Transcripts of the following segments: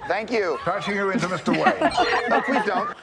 Thank you. Passing you into Mr. Wayne. No, please don't.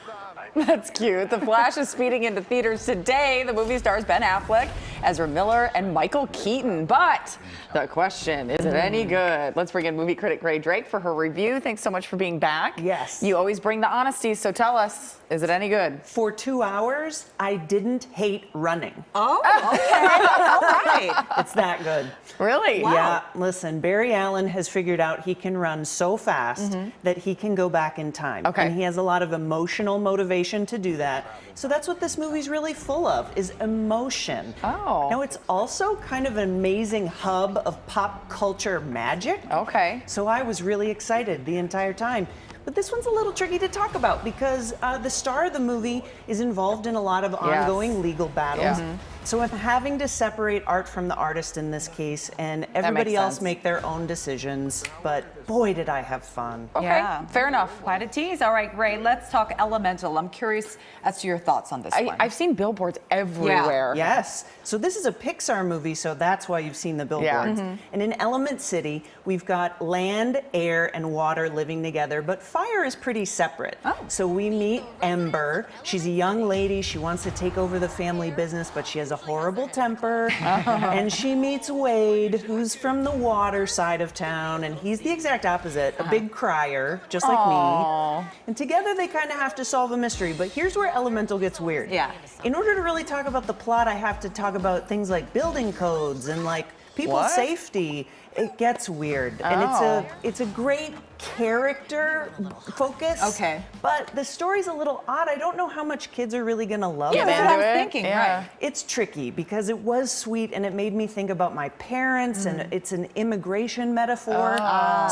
That's cute. The Flash is speeding into theaters today. The movie stars Ben Affleck, Ezra Miller, and Michael Keaton. But the question, is it any good? Let's bring in movie critic Grae Drake for her review. Thanks so much for being back. Yes. You always bring the honesty, so tell us, is it any good? For 2 hours, I didn't hate running. Oh, okay. All right. It's that good. Really? Wow. Yeah, listen, Barry Allen has figured out he can run so fast that he can go back in time. Okay. And he has a lot of emotional motivation to do that. So that's what this movie's really full of, is emotion. Oh. Now, it's also kind of an amazing hub of pop culture magic. Okay. So I was really excited the entire time. But this one's a little tricky to talk about because the star of the movie is involved in a lot of ongoing legal battles. Yeah. So I'm having to separate art from the artist in this case, and everybody else sense. make their own decisions. But boy, did I have fun. Okay, Yeah. fair enough. Quite a tease. All right, Grae, let's talk Elemental. I'm curious as to your thoughts on this one. I've seen billboards everywhere. Yes. So this is a Pixar movie, so that's why you've seen the billboards. And in Element City, we've got land, air, and water living together, but fire is pretty separate. Oh. So we meet Ember. She's a young lady. She wants to take over the family business, but she has a horrible temper. And she meets Wade, who's from the water side of town, and he's the exact opposite, a big crier, just like me. And together they kind of have to solve a mystery, but here's where Elemental gets weird. Yeah. In order to really talk about the plot, I have to talk about things like building codes and like people's What? safety. It gets weird, and it's a great character focus. Okay. But the story's a little odd. I don't know how much kids are really gonna love Yeah, it. that's what I into was it? thinking, Yeah. right. It's tricky because it was sweet and it made me think about my parents and it's an immigration metaphor.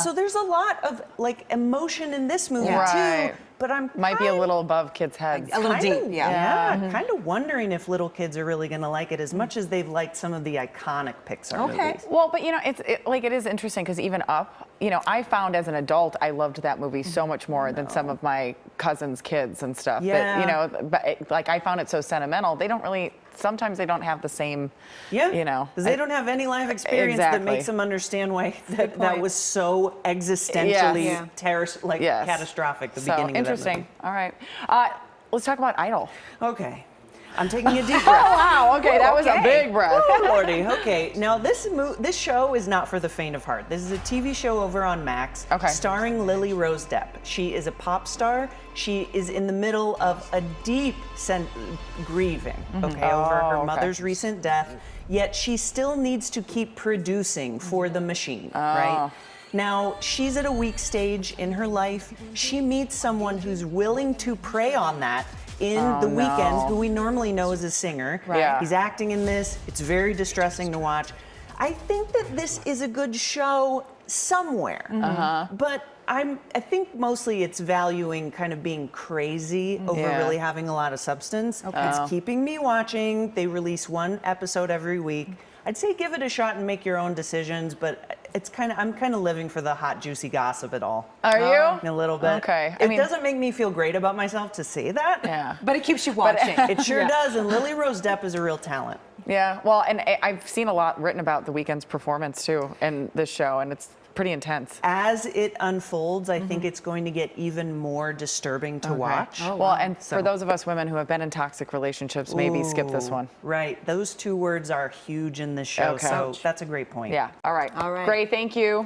So there's a lot of like emotion in this movie Right. too. But I'm Might be a kind- little above kids' heads. A little kind deep, of, yeah. kind of wondering if little kids are really going to like it as much as they've liked some of the iconic Pixar Okay. movies. Well, but you know, it is interesting because even Up, you know, I found as an adult I loved that movie so much more than some of my cousins' kids and stuff. Yeah. That, you know, but like I found it so sentimental. They don't really. Sometimes they don't have the same. Yeah, You know. because they don't have any life experience that Exactly. makes them understand why that point. was so existentially Yes. catastrophic. The So beginning interesting. of that All right. Let's talk about Idol. movie. Okay, I'm taking a deep Oh breath. wow. Okay, that was a Okay. big breath. Oh, Lordy. Okay. Now this show is not for the faint of heart. This is a TV show over on Max, Okay. starring Lily Rose Depp. She is a pop star. She is in the middle of a deep grieving, over her okay. mother's recent death. Yet she still needs to keep producing for the machine, right? Now, she's at a weak stage in her life. She meets someone who's willing to prey on that in The Weeknd, who we normally know as a singer. Right. Yeah. He's acting in this. It's very distressing to watch. I think that this is a good show somewhere, but I think mostly it's valuing kind of being crazy over Yeah. really having a lot of substance. It's keeping me watching. They release one episode every week. I'd say give it a shot and make your own decisions, but I'm kind of living for the hot, juicy gossip at all. Are you? A little bit. Okay. It doesn't make me feel great about myself to say that. Yeah. But it keeps you watching. It sure does, and Lily Rose Depp is a real talent. Yeah. Well, and I've seen a lot written about The Weeknd's performance too in this show, and it's pretty intense. As it unfolds, I think it's going to get even more disturbing to watch. Well, and for those of us women who have been in toxic relationships, maybe skip this one. Right. Those two words are huge in this show, Okay. so that's a great point. Yeah. All right. All right. Great. Thank you.